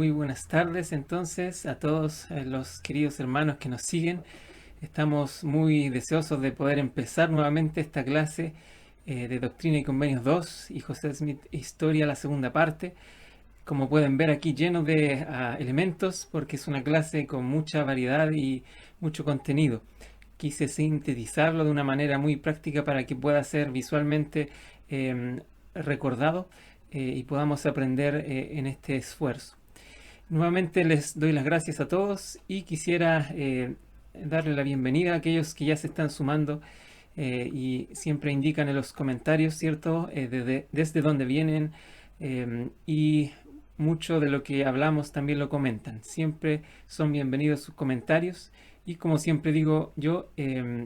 muy buenas tardes entonces a todos los queridos hermanos que nos siguen. Estamos muy deseosos de poder empezar nuevamente esta clase de Doctrina y Convenios 2 y José Smith Historia, la segunda parte. Como pueden ver aquí, lleno de elementos, porque es una clase con mucha variedad y mucho contenido. Quise sintetizarlo de una manera muy práctica para que pueda ser visualmente recordado y podamos aprender en este esfuerzo. Nuevamente les doy las gracias a todos y quisiera darle la bienvenida a aquellos que ya se están sumando y siempre indican en los comentarios, ¿cierto? Desde dónde vienen y mucho de lo que hablamos también lo comentan. Siempre son bienvenidos sus comentarios y como siempre digo yo,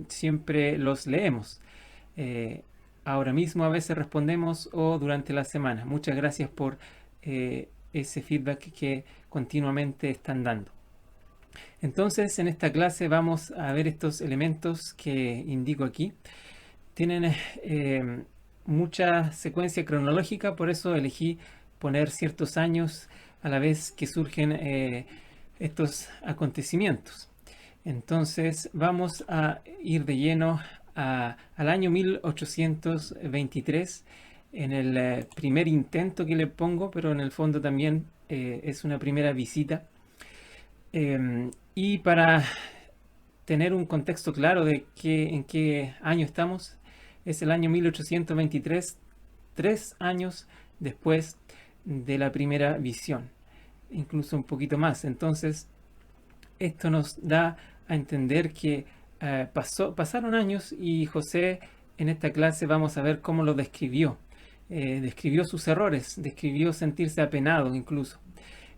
siempre los leemos. Eh, Ahora mismo a veces respondemos o durante la semana. Muchas gracias por ese feedback que continuamente están dando. Entonces, en esta clase vamos a ver estos elementos que indico aquí. Tienen mucha secuencia cronológica, por eso elegí poner ciertos años a la vez que surgen estos acontecimientos. Entonces, vamos a ir de lleno al año 1823 en el primer intento que le pongo, pero en el fondo también es una primera visita. Y para tener un contexto claro de en qué año estamos, es el año 1823, 3 años después de la primera visión, incluso un poquito más. Entonces, esto nos da a entender que pasaron años y José en esta clase vamos a ver cómo lo describió. Describió sus errores, describió sentirse apenado incluso.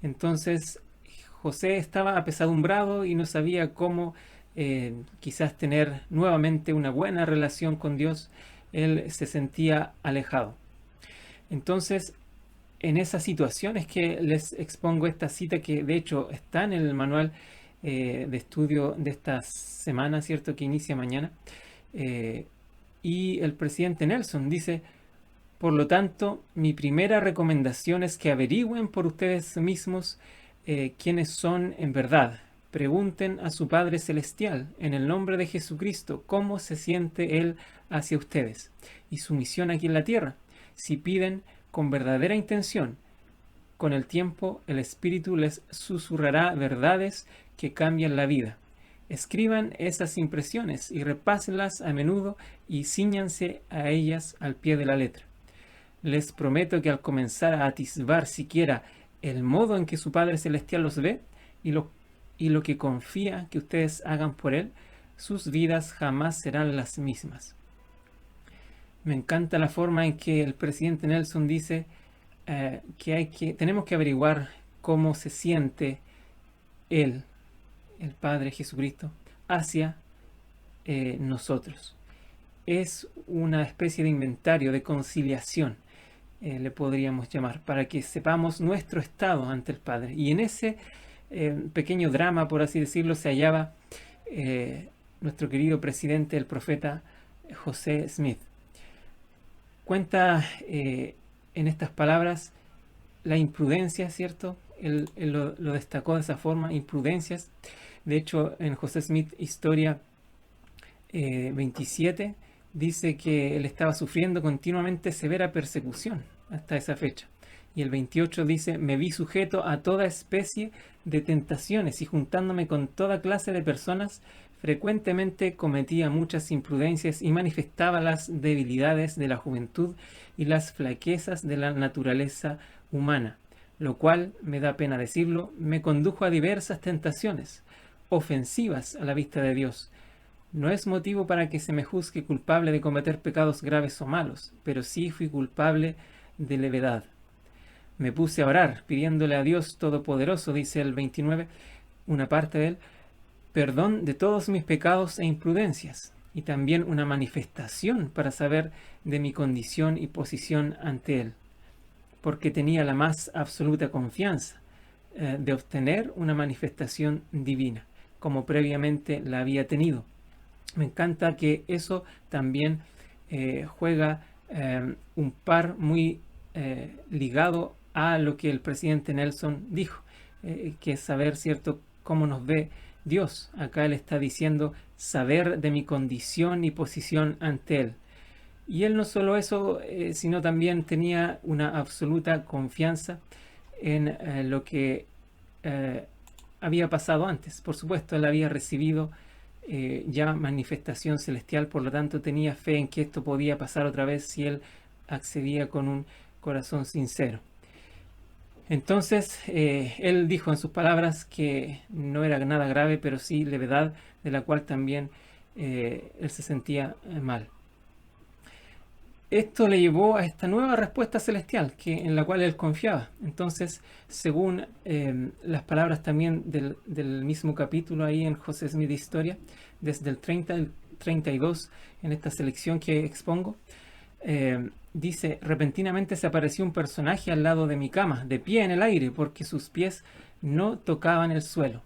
Entonces José estaba apesadumbrado y no sabía cómo quizás tener nuevamente una buena relación con Dios. Él se sentía alejado. Entonces, en esa situación es que les expongo esta cita que de hecho está en el manual de estudio de esta semana, ¿cierto? Que inicia mañana. Y el presidente Nelson dice: por lo tanto, mi primera recomendación es que averigüen por ustedes mismos quiénes son en verdad. Pregunten a su Padre Celestial, en el nombre de Jesucristo, cómo se siente Él hacia ustedes y su misión aquí en la tierra. Si piden con verdadera intención, con el tiempo el Espíritu les susurrará verdades que cambian la vida. Escriban esas impresiones y repásenlas a menudo y cíñanse a ellas al pie de la letra. Les prometo que al comenzar a atisbar siquiera el modo en que su Padre Celestial los ve y lo que confía que ustedes hagan por Él, sus vidas jamás serán las mismas. Me encanta la forma en que el presidente Nelson dice que tenemos que averiguar cómo se siente Él, el Padre Jesucristo, hacia nosotros. Es una especie de inventario, de conciliación, le podríamos llamar, para que sepamos nuestro estado ante el Padre. Y en ese pequeño drama, por así decirlo, se hallaba nuestro querido presidente, el profeta José Smith. Cuenta en estas palabras la imprudencia, ¿cierto? Él lo destacó de esa forma, imprudencias. De hecho, en José Smith Historia 27 dice que él estaba sufriendo continuamente severa persecución hasta esa fecha. Y el 28 dice: me vi sujeto a toda especie de tentaciones y juntándome con toda clase de personas, frecuentemente cometía muchas imprudencias y manifestaba las debilidades de la juventud y las flaquezas de la naturaleza humana, lo cual, me da pena decirlo, me condujo a diversas tentaciones, ofensivas a la vista de Dios. No es motivo para que se me juzgue culpable de cometer pecados graves o malos, pero sí fui culpable de levedad. Me puse a orar, pidiéndole a Dios Todopoderoso, dice el 29, una parte de él, perdón de todos mis pecados e imprudencias, y también una manifestación para saber de mi condición y posición ante Él, porque tenía la más absoluta confianza de obtener una manifestación divina, como previamente la había tenido. Me encanta que eso también juega un par muy ligado a lo que el presidente Nelson dijo, que es saber, ¿cierto?, cómo nos ve Dios. Acá él está diciendo saber de mi condición y posición ante él. Y él no solo eso, sino también tenía una absoluta confianza en lo que eh, había pasado antes. Por supuesto, él había recibido ya manifestación celestial, por lo tanto tenía fe en que esto podía pasar otra vez si él accedía con un corazón sincero. Entonces, él dijo en sus palabras que no era nada grave, pero sí levedad, de la cual también él se sentía mal. Esto le llevó a esta nueva respuesta celestial en la cual él confiaba. Entonces, según las palabras también del mismo capítulo ahí en José Smith Historia, desde el 30 al 32, en esta selección que expongo, dice: repentinamente se apareció un personaje al lado de mi cama, de pie en el aire, porque sus pies no tocaban el suelo.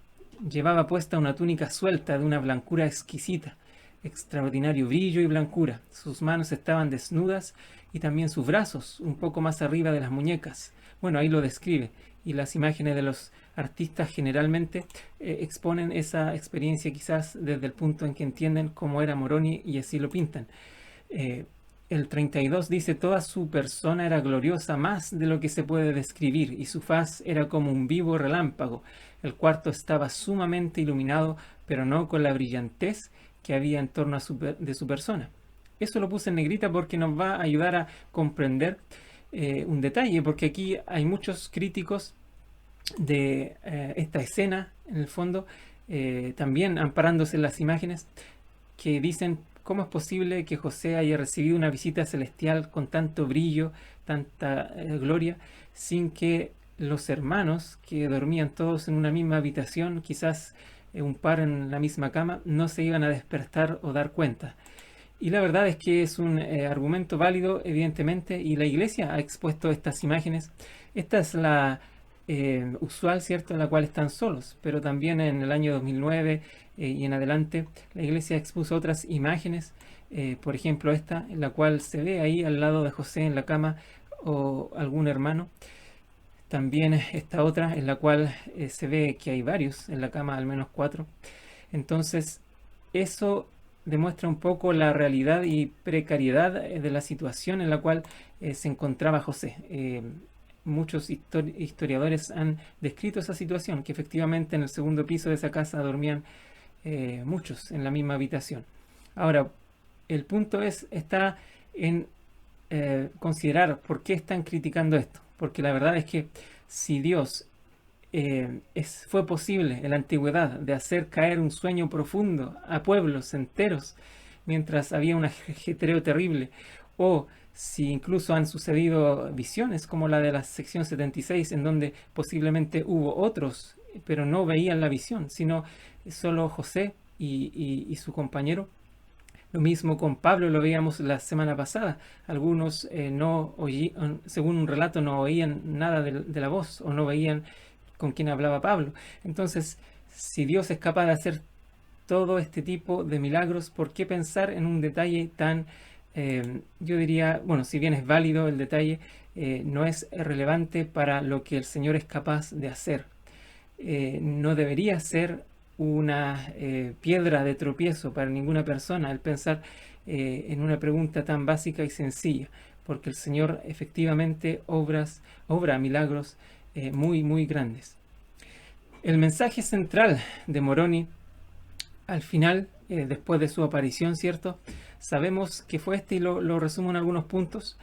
Llevaba puesta una túnica suelta de una blancura exquisita, extraordinario brillo y blancura. Sus manos estaban desnudas y también sus brazos, un poco más arriba de las muñecas. Bueno, ahí lo describe. Y las imágenes de los artistas generalmente exponen esa experiencia quizás desde el punto en que entienden cómo era Moroni y así lo pintan. El 32 dice: toda su persona era gloriosa más de lo que se puede describir, y su faz era como un vivo relámpago. El cuarto estaba sumamente iluminado, pero no con la brillantez que había en torno de su persona. Eso lo puse en negrita porque nos va a ayudar a comprender un detalle, porque aquí hay muchos críticos de esta escena, en el fondo, también amparándose en las imágenes, que dicen: ¿cómo es posible que José haya recibido una visita celestial con tanto brillo, tanta gloria, sin que los hermanos, que dormían todos en una misma habitación, quizás un par en la misma cama, no se iban a despertar o dar cuenta? Y la verdad es que es un argumento válido, evidentemente, y la iglesia ha expuesto estas imágenes. Esta es la usual, ¿cierto?, en la cual están solos, pero también en el año 2009 y en adelante la iglesia expuso otras imágenes, por ejemplo esta, en la cual se ve ahí al lado de José en la cama o algún hermano. También esta otra en la cual se ve que hay varios en la cama, al menos 4. Entonces, eso demuestra un poco la realidad y precariedad de la situación en la cual se encontraba José. Muchos historiadores han descrito esa situación, que efectivamente en el segundo piso de esa casa dormían muchos en la misma habitación. Ahora, el punto está en considerar por qué están criticando esto, porque la verdad es que si Dios fue posible en la antigüedad de hacer caer un sueño profundo a pueblos enteros mientras había un ajetreo terrible, o si incluso han sucedido visiones como la de la sección 76, en donde posiblemente hubo otros, pero no veían la visión, sino solo José y su compañero. Lo mismo con Pablo, lo veíamos la semana pasada. Algunos no oían, según un relato, no oían nada de la voz o no veían con quién hablaba Pablo. Entonces, si Dios es capaz de hacer todo este tipo de milagros, ¿por qué pensar en un detalle tan, yo diría, bueno, si bien es válido el detalle, no es relevante para lo que el Señor es capaz de hacer? No debería ser una piedra de tropiezo para ninguna persona el pensar en una pregunta tan básica y sencilla, porque el Señor efectivamente obra milagros muy, muy grandes. El mensaje central de Moroni, al final, después de su aparición, ¿cierto?, sabemos que fue este, y lo resumo en algunos puntos.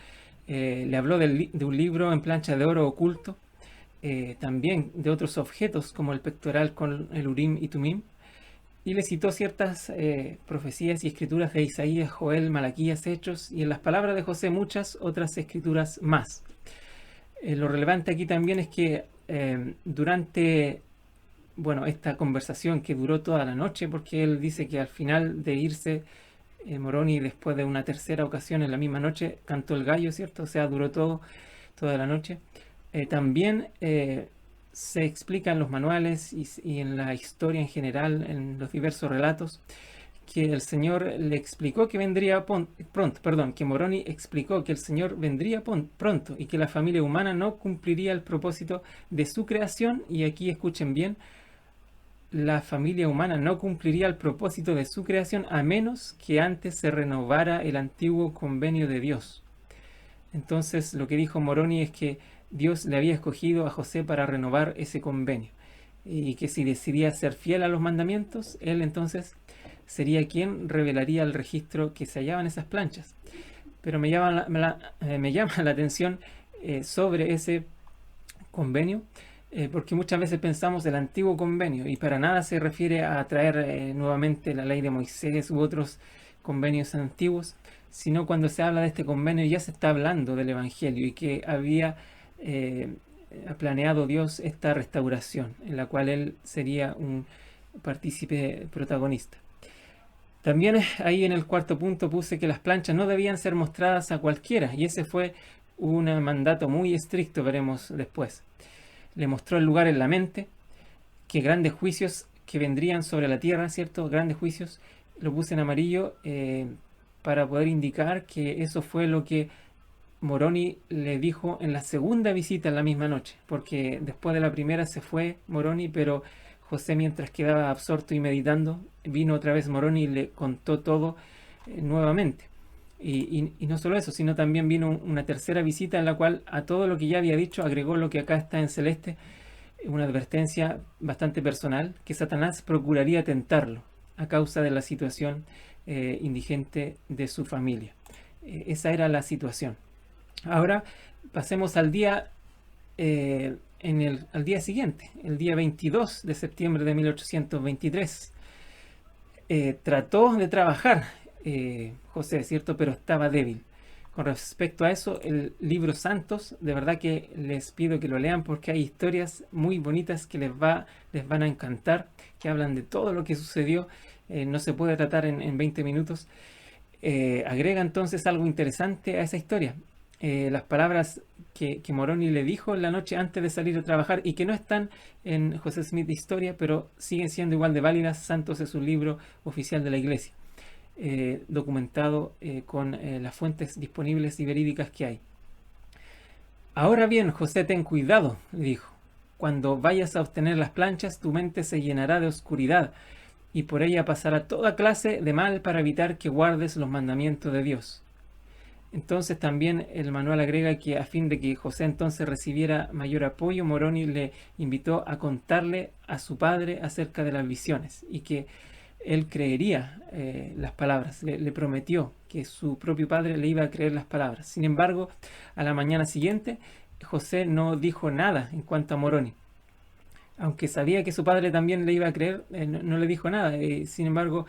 Le habló de un libro en plancha de oro oculto, también de otros objetos como el pectoral con el Urim y Tumim, y le citó ciertas profecías y escrituras de Isaías, Joel, Malaquías, Hechos, y en las palabras de José muchas otras escrituras más. Lo relevante aquí también es que durante esta conversación, que duró toda la noche, porque él dice que al final de irse Moroni, después de una tercera ocasión en la misma noche, cantó el gallo, ¿cierto? O sea, duró toda la noche. También se explica en los manuales y en la historia en general, en los diversos relatos, que el Señor le explicó que vendría pronto, perdón, que Moroni explicó que el Señor vendría pronto y que la familia humana no cumpliría el propósito de su creación. Y aquí escuchen bien, la familia humana no cumpliría el propósito de su creación a menos que antes se renovara el antiguo convenio de Dios. Entonces lo que dijo Moroni es que Dios le había escogido a José para renovar ese convenio y que si decidía ser fiel a los mandamientos, él entonces sería quien revelaría el registro que se hallaba en esas planchas. Pero me llama la atención sobre ese convenio, porque muchas veces pensamos el antiguo convenio y para nada se refiere a traer nuevamente la ley de Moisés u otros convenios antiguos, sino cuando se habla de este convenio ya se está hablando del Evangelio y que había planeado Dios esta restauración en la cual él sería un partícipe protagonista. También ahí en el cuarto punto puse que las planchas no debían ser mostradas a cualquiera y ese fue un mandato muy estricto, veremos después. Le mostró el lugar en la mente, que grandes juicios que vendrían sobre la tierra, ¿cierto? Grandes juicios, lo puse en amarillo para poder indicar que eso fue lo que Moroni le dijo en la segunda visita en la misma noche, porque después de la primera se fue Moroni, pero José, mientras quedaba absorto y meditando, vino otra vez Moroni y le contó todo nuevamente. Y no solo eso, sino también vino una tercera visita en la cual a todo lo que ya había dicho agregó lo que acá está en celeste, una advertencia bastante personal, que Satanás procuraría tentarlo a causa de la situación indigente de su familia. Esa era la situación. Ahora pasemos al día al día siguiente, el día 22 de septiembre de 1823. Trató de trabajar José, ¿cierto? Pero estaba débil. Con respecto a eso, el libro Santos, de verdad que les pido que lo lean porque hay historias muy bonitas que les van a encantar, que hablan de todo lo que sucedió. No se puede tratar en 20 minutos. Agrega entonces algo interesante a esa historia. Las palabras que Moroni le dijo la noche antes de salir a trabajar y que no están en José Smith Historia, pero siguen siendo igual de válidas. Santos es un libro oficial de la iglesia, documentado con las fuentes disponibles y verídicas que hay. Ahora bien, José, ten cuidado, le dijo. Cuando vayas a obtener las planchas, tu mente se llenará de oscuridad y por ella pasará toda clase de mal para evitar que guardes los mandamientos de Dios. Entonces también el manual agrega que a fin de que José entonces recibiera mayor apoyo, Moroni le invitó a contarle a su padre acerca de las visiones y que él creería las palabras. Le prometió que su propio padre le iba a creer las palabras. Sin embargo, a la mañana siguiente, José no dijo nada en cuanto a Moroni. Aunque sabía que su padre también le iba a creer, no le dijo nada. Sin embargo,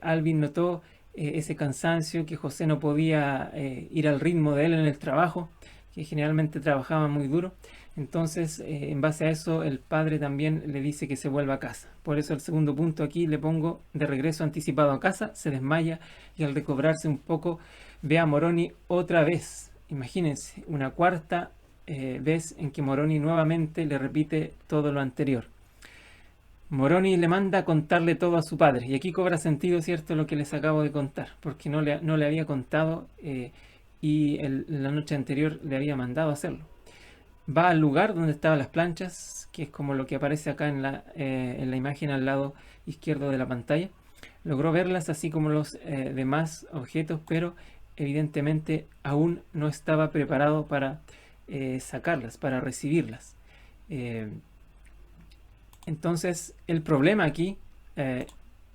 Alvin notó ese cansancio, que José no podía ir al ritmo de él en el trabajo, que generalmente trabajaba muy duro. Entonces, en base a eso, el padre también le dice que se vuelva a casa. Por eso el segundo punto aquí le pongo de regreso anticipado a casa, se desmaya y al recobrarse un poco ve a Moroni otra vez. Imagínense, una cuarta vez en que Moroni nuevamente le repite todo lo anterior. Moroni le manda a contarle todo a su padre. Y aquí cobra sentido, ¿cierto?, lo que les acabo de contar, porque no le había contado y la noche anterior le había mandado a hacerlo. Va al lugar donde estaban las planchas, que es como lo que aparece acá en la imagen al lado izquierdo de la pantalla. Logró verlas así como los demás objetos, pero evidentemente aún no estaba preparado para sacarlas, para recibirlas. Entonces el problema aquí,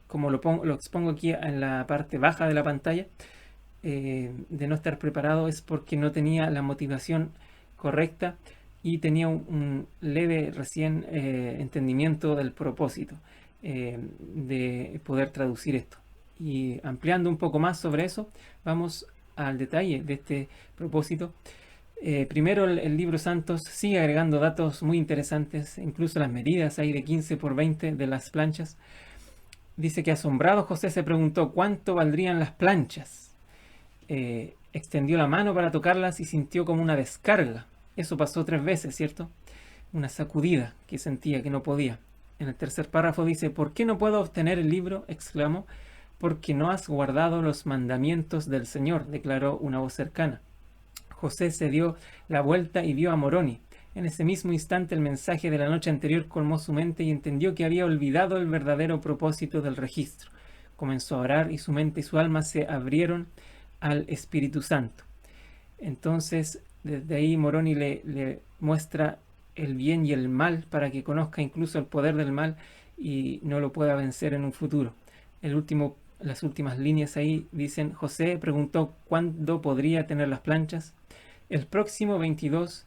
como lo expongo aquí en la parte baja de la pantalla, de no estar preparado es porque no tenía la motivación correcta y tenía un leve recién entendimiento del propósito de poder traducir esto. Y ampliando un poco más sobre eso, vamos al detalle de este propósito. Primero, el libro Santos sigue agregando datos muy interesantes, incluso las medidas hay de 15 por 20 de las planchas. Dice que asombrado José se preguntó cuánto valdrían las planchas. Extendió la mano para tocarlas y sintió como una descarga. Eso pasó 3 veces, ¿cierto? Una sacudida que sentía que no podía. En el tercer párrafo dice, ¿por qué no puedo obtener el libro?, exclamó. porque no has guardado los mandamientos del Señor, declaró una voz cercana. José se dio la vuelta y vio a Moroni. En ese mismo instante el mensaje de la noche anterior colmó su mente y entendió que había olvidado el verdadero propósito del registro. Comenzó a orar y su mente y su alma se abrieron al Espíritu Santo. Entonces, desde ahí Moroni le muestra el bien y el mal para que conozca incluso el poder del mal y no lo pueda vencer en un futuro. Las últimas líneas ahí dicen: José preguntó cuándo podría tener las planchas. El próximo 22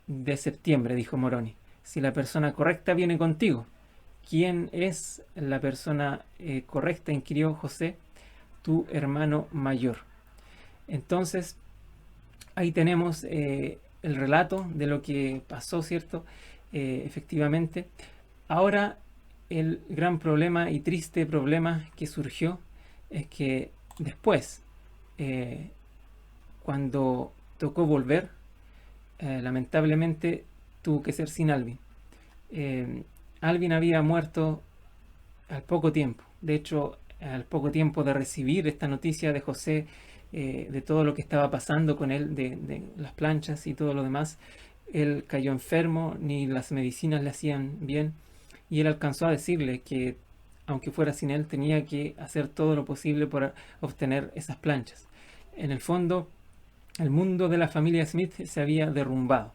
de septiembre, dijo Moroni, si la persona correcta viene contigo. ¿Quién es la persona correcta?, inquirió José. Tu hermano mayor. Entonces, ahí tenemos el relato de lo que pasó, ¿cierto? Efectivamente. Ahora, el gran problema y triste problema que surgió es que después, cuando tocó volver, lamentablemente tuvo que ser sin Alvin. Alvin había muerto al poco tiempo. De hecho, al poco tiempo de recibir esta noticia de José, de todo lo que estaba pasando con él, de las planchas y todo lo demás, él cayó enfermo, ni las medicinas le hacían bien, y él alcanzó a decirle que, aunque fuera sin él, tenía que hacer todo lo posible por obtener esas planchas. En el fondo, el mundo de la familia Smith se había derrumbado.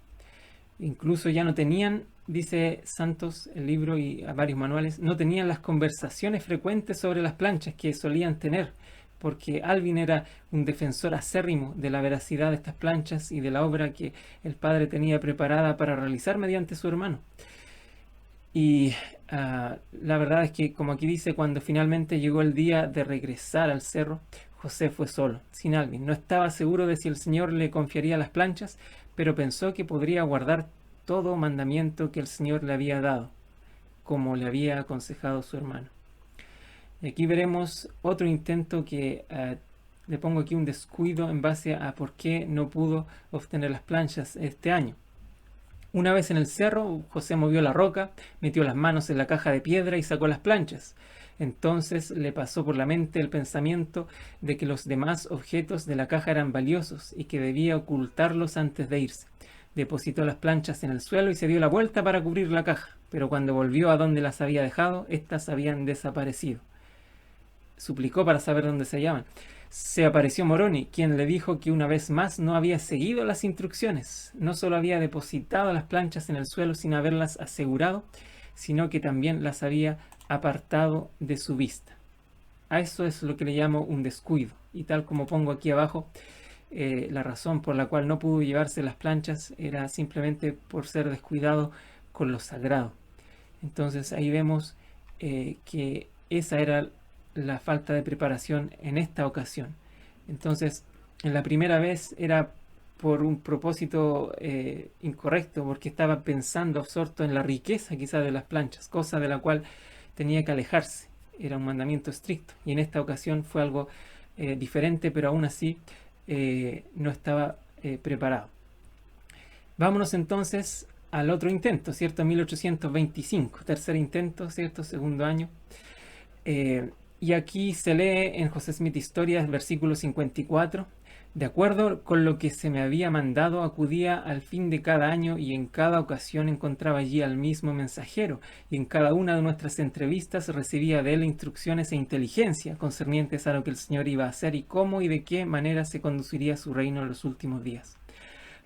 Incluso ya no tenían, dice Santos, el libro y a varios manuales, no tenían las conversaciones frecuentes sobre las planchas que solían tener, porque Alvin era un defensor acérrimo de la veracidad de estas planchas y de la obra que el padre tenía preparada para realizar mediante su hermano. Y la verdad es que, como aquí dice, cuando finalmente llegó el día de regresar al cerro, José fue solo, sin Alvin. No estaba seguro de si el Señor le confiaría las planchas, pero pensó que podría guardar todo mandamiento que el Señor le había dado, como le había aconsejado su hermano. Y aquí veremos otro intento que le pongo aquí un descuido en base a por qué no pudo obtener las planchas este año. Una vez en el cerro, José movió la roca, metió las manos en la caja de piedra y sacó las planchas. Entonces le pasó por la mente el pensamiento de que los demás objetos de la caja eran valiosos y que debía ocultarlos antes de irse. Depositó las planchas en el suelo y se dio la vuelta para cubrir la caja, pero cuando volvió a donde las había dejado, éstas habían desaparecido. Suplicó para saber dónde se hallaban. Se apareció Moroni, quien le dijo que una vez más no había seguido las instrucciones. No solo había depositado las planchas en el suelo sin haberlas asegurado, sino que también las había apartado de su vista. A eso es lo que le llamo un descuido. Y tal como pongo aquí abajo, la razón por la cual no pudo llevarse las planchas era simplemente por ser descuidado con lo sagrado. Entonces ahí vemos que esa era la falta de preparación en esta ocasión. Entonces, en la primera vez era por un propósito incorrecto, porque estaba pensando absorto en la riqueza quizá de las planchas, cosa de la cual tenía que alejarse. Era un mandamiento estricto. Y en esta ocasión fue algo diferente, pero aún así no estaba preparado. Vámonos entonces al otro intento, ¿cierto? 1825, tercer intento, ¿cierto? Segundo año. Y aquí se lee en José Smith Historias, versículo 54. De acuerdo con lo que se me había mandado, acudía al fin de cada año y en cada ocasión encontraba allí al mismo mensajero, y en cada una de nuestras entrevistas recibía de él instrucciones e inteligencia concernientes a lo que el Señor iba a hacer y cómo y de qué manera se conduciría su reino en los últimos días.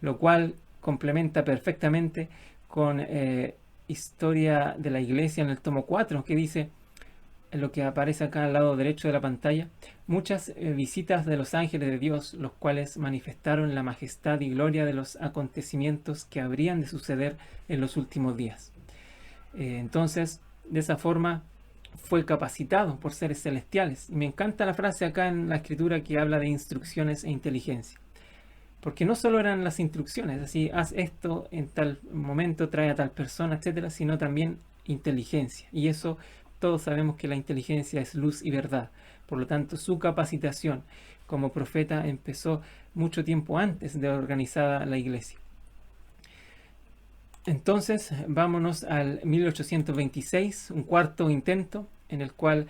Lo cual complementa perfectamente con Historia de la Iglesia en el tomo 4, que dice, lo que aparece acá al lado derecho de la pantalla, muchas visitas de los ángeles de Dios, los cuales manifestaron la majestad y gloria de los acontecimientos que habrían de suceder en los últimos días. Entonces, de esa forma fue capacitado por seres celestiales. Y me encanta la frase acá en la escritura que habla de instrucciones e inteligencia. Porque no solo eran las instrucciones, así, haz esto en tal momento, trae a tal persona, etcétera, sino también inteligencia. Y eso todos sabemos que la inteligencia es luz y verdad. Por lo tanto, su capacitación como profeta empezó mucho tiempo antes de organizada la iglesia. Entonces, vámonos al 1826, un cuarto intento. en el cual,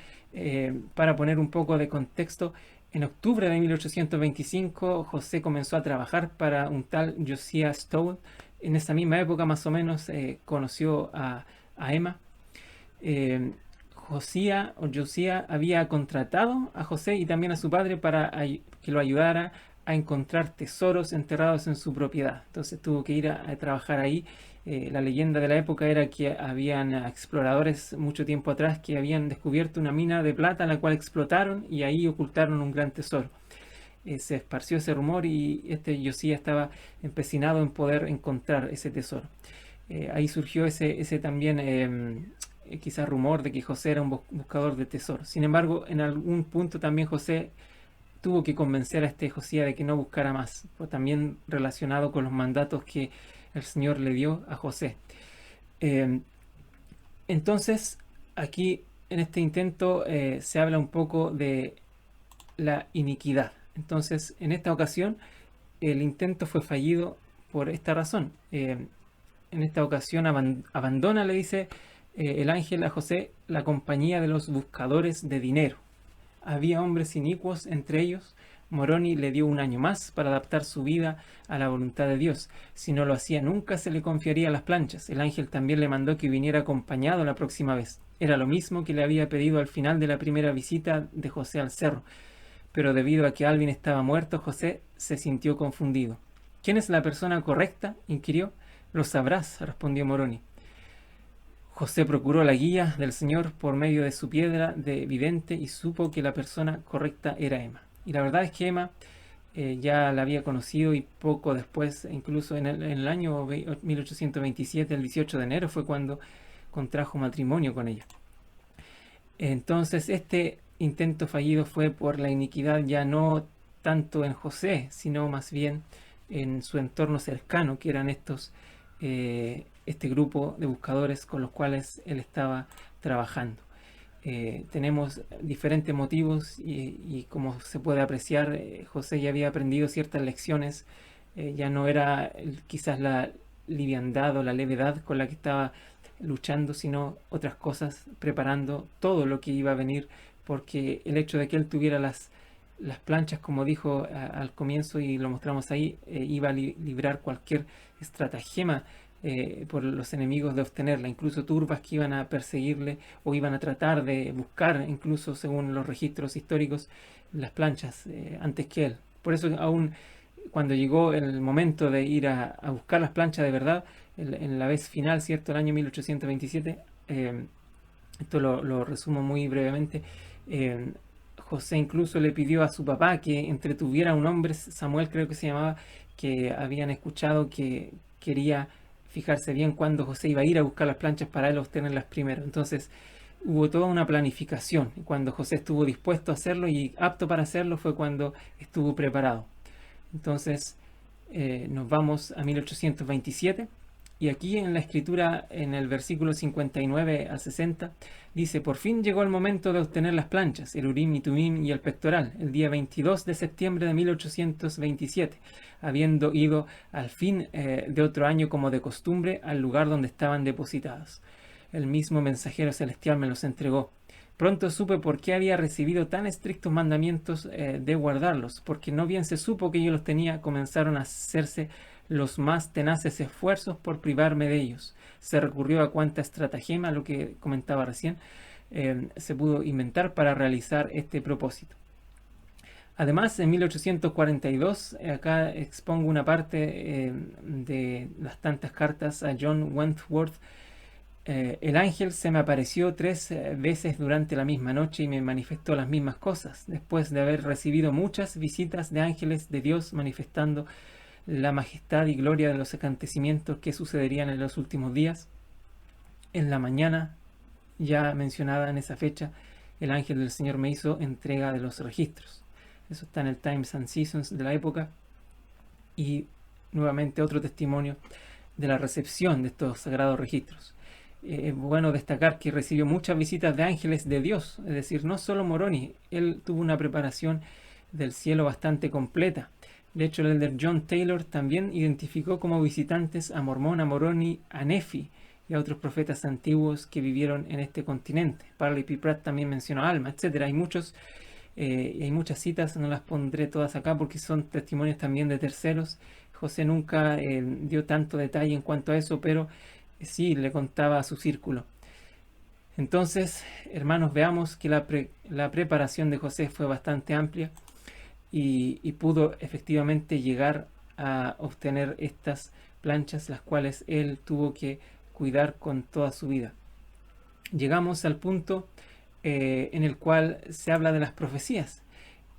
para poner un poco de contexto, en octubre de 1825 José comenzó a trabajar para un tal Josiah Stowell. En esa misma época más o menos conoció a Emma. Eh, Josías había contratado a José y también a su padre para que lo ayudara a encontrar tesoros enterrados en su propiedad. Entonces tuvo que ir a trabajar ahí. La leyenda de la época era que habían exploradores mucho tiempo atrás que habían descubierto una mina de plata, la cual explotaron y ahí ocultaron un gran tesoro. Se esparció ese rumor y este Josías estaba empecinado en poder encontrar ese tesoro. Ahí surgió ese también quizás rumor de que José era un buscador de tesoros. Sin embargo, en algún punto también José tuvo que convencer a este Josías de que no buscara más, pues también relacionado con los mandatos que el Señor le dio a José. Eh, entonces, aquí en este intento se habla un poco de la iniquidad. Entonces, en esta ocasión, el intento fue fallido por esta razón. En esta ocasión abandona, le dice el ángel a José, la compañía de los buscadores de dinero. Había hombres inicuos entre ellos. Moroni le dio un año más para adaptar su vida a la voluntad de Dios. Si no lo hacía, nunca se le confiaría las planchas. El ángel también le mandó que viniera acompañado la próxima vez. Era lo mismo que le había pedido al final de la primera visita de José al cerro. Pero debido a que Alvin estaba muerto, José se sintió confundido. ¿Quién es la persona correcta?, inquirió. Lo sabrás, respondió Moroni. José procuró la guía del Señor por medio de su piedra de vidente y supo que la persona correcta era Emma. Y la verdad es que Emma ya la había conocido, y poco después, incluso en el año 1827, el 18 de enero, fue cuando contrajo matrimonio con ella. Entonces este intento fallido fue por la iniquidad ya no tanto en José, sino más bien en su entorno cercano, que eran este grupo de buscadores con los cuales él estaba trabajando. Tenemos diferentes motivos y como se puede apreciar, José ya había aprendido ciertas lecciones. Ya no era quizás la liviandad o la levedad con la que estaba luchando, sino otras cosas, preparando todo lo que iba a venir, porque el hecho de que él tuviera las planchas, como dijo al comienzo y lo mostramos ahí, iba a librar cualquier estratagema por los enemigos de obtenerla, incluso turbas que iban a perseguirle o iban a tratar de buscar, incluso según los registros históricos, las planchas antes que él. Por eso aún cuando llegó el momento de ir a buscar las planchas de verdad, en la vez final, ¿cierto? El año 1827, esto lo resumo muy brevemente, José incluso le pidió a su papá que entretuviera a un hombre, Samuel creo que se llamaba, que habían escuchado que quería fijarse bien cuándo José iba a ir a buscar las planchas para él obtenerlas primero. Entonces hubo toda una planificación, y cuando José estuvo dispuesto a hacerlo y apto para hacerlo fue cuando estuvo preparado. Entonces nos vamos a 1827. Y aquí en la escritura, en el versículo 59 al 60, dice: por fin llegó el momento de obtener las planchas, el Urim y Tumim y el pectoral, el día 22 de septiembre de 1827, habiendo ido al fin de otro año como de costumbre al lugar donde estaban depositados. El mismo mensajero celestial me los entregó. Pronto supe por qué había recibido tan estrictos mandamientos de guardarlos, porque no bien se supo que yo los tenía, comenzaron a hacerse los más tenaces esfuerzos por privarme de ellos. Se recurrió a cuanta estratagema, lo que comentaba recién, se pudo inventar para realizar este propósito. Además, en 1842, acá expongo una parte de las tantas cartas a John Wentworth. El ángel se me apareció 3 veces durante la misma noche y me manifestó las mismas cosas, después de haber recibido muchas visitas de ángeles de Dios manifestando la majestad y gloria de los acontecimientos que sucederían en los últimos días. En la mañana, ya mencionada en esa fecha, el ángel del Señor me hizo entrega de los registros. Eso está en el Times and Seasons de la época. Y nuevamente otro testimonio de la recepción de estos sagrados registros. Es bueno destacar que recibió muchas visitas de ángeles de Dios, es decir, no solo Moroni, él tuvo una preparación del cielo bastante completa. De hecho, el elder John Taylor también identificó como visitantes a Mormón, a Moroni, a Nefi y a otros profetas antiguos que vivieron en este continente. Parley P. Pratt también mencionó a Alma, etcétera. Hay muchas citas, no las pondré todas acá porque son testimonios también de terceros. José nunca dio tanto detalle en cuanto a eso, pero sí le contaba a su círculo. Entonces, hermanos, veamos que la preparación de José fue bastante amplia y pudo efectivamente llegar a obtener estas planchas, las cuales él tuvo que cuidar con toda su vida. Llegamos al punto en el cual se habla de las profecías.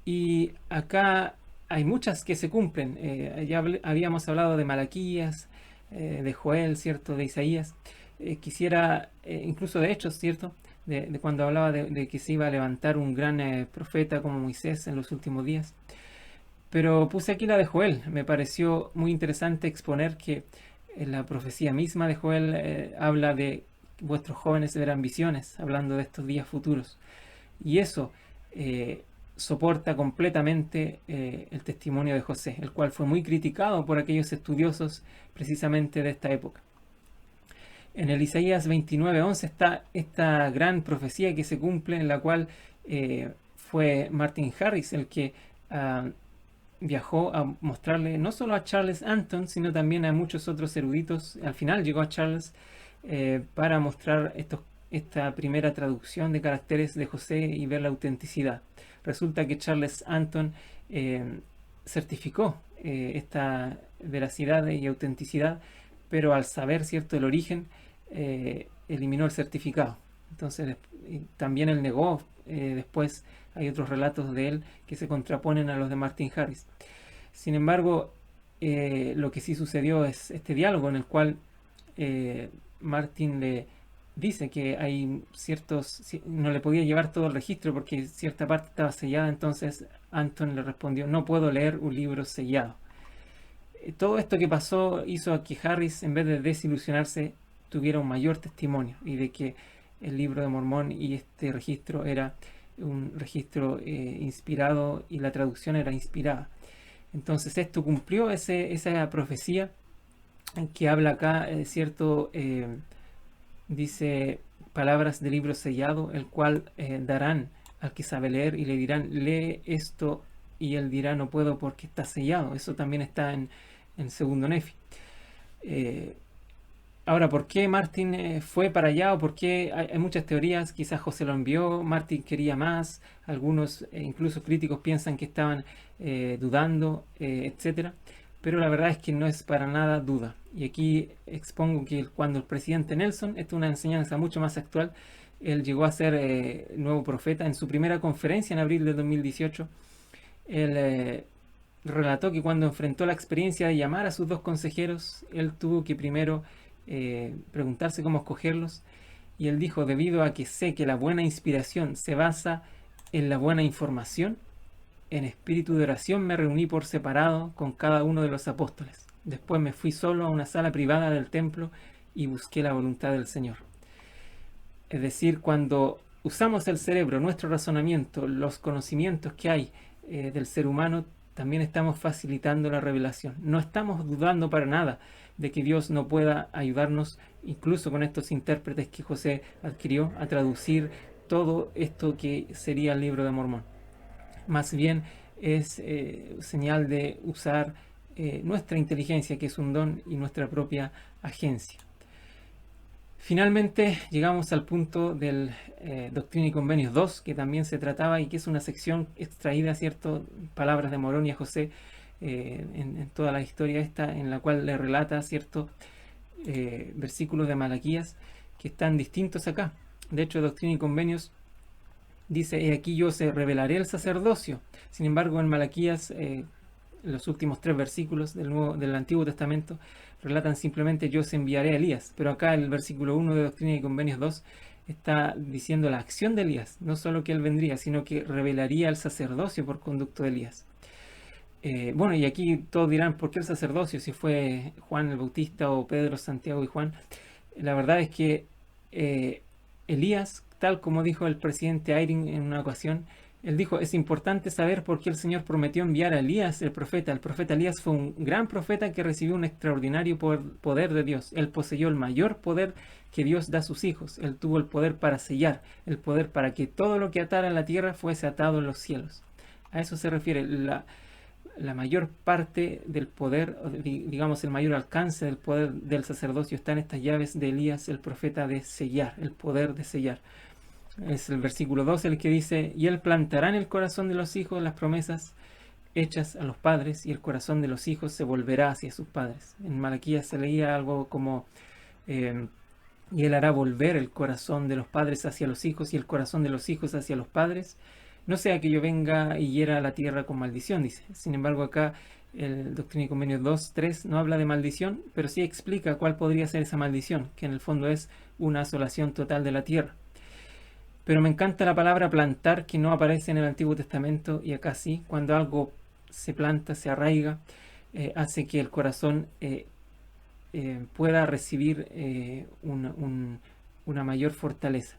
Y acá hay muchas que se cumplen. Ya habíamos hablado de Malaquías, de Joel, ¿cierto? De Isaías. Quisiera, incluso de Hechos, ¿cierto? De cuando hablaba de que se iba a levantar un gran profeta como Moisés en los últimos días. Pero puse aquí la de Joel. Me pareció muy interesante exponer que la profecía misma de Joel habla de vuestros jóvenes verán visiones, hablando de estos días futuros. Y eso soporta completamente el testimonio de José, el cual fue muy criticado por aquellos estudiosos precisamente de esta época. En el Isaías 29:11 está esta gran profecía que se cumple, en la cual fue Martin Harris el que viajó a mostrarle no solo a Charles Anton, sino también a muchos otros eruditos. Al final llegó a Charles para mostrar esta primera traducción de caracteres de José y ver la autenticidad. Resulta que Charles Anton certificó esta veracidad y autenticidad, pero al saber cierto el origen, eliminó el certificado. Entonces también él negó. Después hay otros relatos de él que se contraponen a los de Martin Harris. Sin embargo, lo que sí sucedió es este diálogo en el cual Martin le dice que hay no le podía llevar todo el registro porque cierta parte estaba sellada. Entonces Anton le respondió: no puedo leer un libro sellado. Todo esto que pasó hizo a que Harris, en vez de desilusionarse, tuviera un mayor testimonio, y de que el libro de Mormón y este registro era un registro inspirado, y la traducción era inspirada. Entonces esto cumplió esa profecía que habla acá, ¿cierto? Dice: palabras de libro sellado, el cual darán al que sabe leer, y le dirán: lee esto, y él dirá: no puedo porque está sellado. Eso también está en segundo Nefi. Ahora, ¿por qué Martin fue para allá? ¿O por qué? Hay muchas teorías. Quizás José lo envió, Martin quería más. Algunos, incluso críticos, piensan que estaban dudando, etcétera. Pero la verdad es que no es para nada duda. Y aquí expongo que cuando el presidente Nelson, esta es una enseñanza mucho más actual, él llegó a ser nuevo profeta. En su primera conferencia en abril de 2018, él relató que cuando enfrentó la experiencia de llamar a sus dos consejeros, él tuvo que primero preguntarse cómo escogerlos. Y él dijo: debido a que sé que la buena inspiración se basa en la buena información, en espíritu de oración me reuní por separado con cada uno de los apóstoles. Después me fui solo a una sala privada del templo y busqué la voluntad del Señor. Es decir, cuando usamos el cerebro, nuestro razonamiento, los conocimientos que hay del ser humano, también estamos facilitando la revelación. No estamos dudando para nada de que Dios no pueda ayudarnos, incluso con estos intérpretes que José adquirió, a traducir todo esto que sería el libro de Mormón. Más bien es señal de usar nuestra inteligencia, que es un don, y nuestra propia agencia. Finalmente llegamos al punto del Doctrina y Convenios 2, que también se trataba, y que es una sección extraída, ¿cierto?, palabras de Morón y a José en toda la historia esta, en la cual le relata, ¿cierto?, versículos de Malaquías que están distintos acá. De hecho, Doctrina y Convenios dice: he aquí yo se revelaré el sacerdocio. Sin embargo, en Malaquías, los últimos 3 versículos del Antiguo Testamento relatan simplemente: yo se enviaré a Elías. Pero acá el versículo 1 de Doctrina y Convenios 2 está diciendo la acción de Elías, no solo que él vendría, sino que revelaría el sacerdocio por conducto de Elías. Bueno, y aquí todos dirán: ¿por qué el sacerdocio? Si fue Juan el Bautista o Pedro, Santiago y Juan. La verdad es que Elías, tal como dijo el presidente Eyring en una ocasión, Él dijo, es importante saber por qué el Señor prometió enviar a Elías, el profeta. El profeta Elías fue un gran profeta que recibió un extraordinario poder de Dios. Él poseyó el mayor poder que Dios da a sus hijos. Él tuvo el poder para sellar, el poder para que todo lo que atara en la tierra fuese atado en los cielos. A eso se refiere la mayor parte del poder, digamos el mayor alcance del poder del sacerdocio está en estas llaves de Elías, el profeta, de sellar, el poder de sellar. Es el versículo 12 el que dice, y él plantará en el corazón de los hijos las promesas hechas a los padres, y el corazón de los hijos se volverá hacia sus padres. En Malaquías se leía algo como, y él hará volver el corazón de los padres hacia los hijos, y el corazón de los hijos hacia los padres, no sea que yo venga y hiera la tierra con maldición, dice. Sin embargo, acá el Doctrina y Convenios 2.3 no habla de maldición, pero sí explica cuál podría ser esa maldición, que en el fondo es una asolación total de la tierra. Pero me encanta la palabra plantar, que no aparece en el Antiguo Testamento, y acá sí. Cuando algo se planta, se arraiga, hace que el corazón pueda recibir una mayor fortaleza.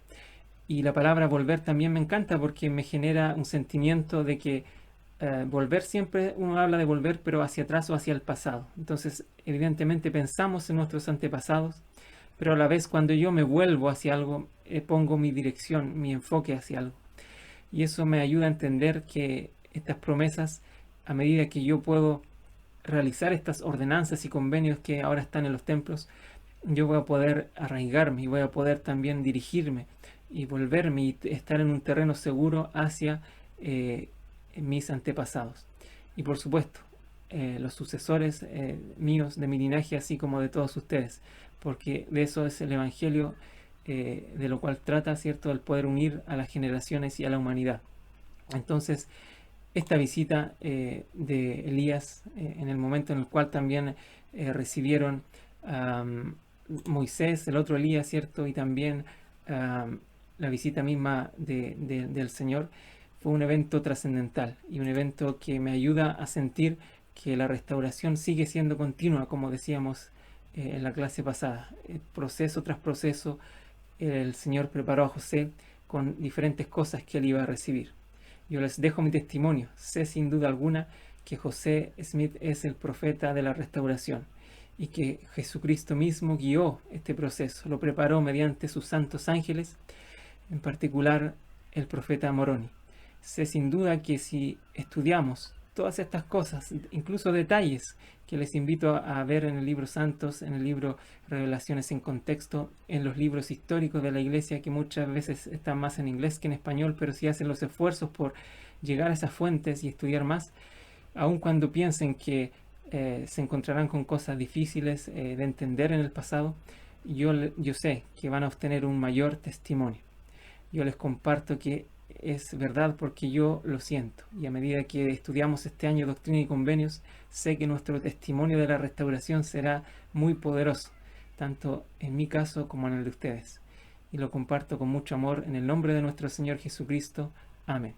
Y la palabra volver también me encanta porque me genera un sentimiento de que volver, siempre uno habla de volver, pero hacia atrás o hacia el pasado. Entonces, evidentemente pensamos en nuestros antepasados, pero a la vez cuando yo me vuelvo hacia algo, pongo mi dirección, mi enfoque hacia algo. Y eso me ayuda a entender que estas promesas, a medida que yo puedo realizar estas ordenanzas y convenios que ahora están en los templos, yo voy a poder arraigarme y voy a poder también dirigirme y volverme y estar en un terreno seguro hacia mis antepasados. Y por supuesto, los sucesores míos, de mi linaje, así como de todos ustedes, porque de eso es el Evangelio, de lo cual trata, ¿cierto?, el poder unir a las generaciones y a la humanidad. Entonces, esta visita de Elías, en el momento en el cual también recibieron Moisés, el otro Elías, ¿cierto?, y también la visita misma del Señor, fue un evento trascendental y un evento que me ayuda a sentir que la restauración sigue siendo continua, como decíamos en la clase pasada. Proceso tras proceso, el Señor preparó a José con diferentes cosas que él iba a recibir. Yo les dejo mi testimonio. Sé sin duda alguna que José Smith es el profeta de la restauración y que Jesucristo mismo guió este proceso, lo preparó mediante sus santos ángeles, en particular el profeta Moroni. Sé sin duda que si estudiamos todas estas cosas, incluso detalles que les invito a ver en el libro Santos, en el libro Revelaciones en Contexto, en los libros históricos de la Iglesia, que muchas veces están más en inglés que en español, pero si hacen los esfuerzos por llegar a esas fuentes y estudiar más, aun cuando piensen que se encontrarán con cosas difíciles de entender en el pasado, yo sé que van a obtener un mayor testimonio. Yo les comparto que es verdad porque yo lo siento, y a medida que estudiamos este año Doctrina y Convenios, sé que nuestro testimonio de la restauración será muy poderoso, tanto en mi caso como en el de ustedes, y lo comparto con mucho amor en el nombre de nuestro Señor Jesucristo. Amén.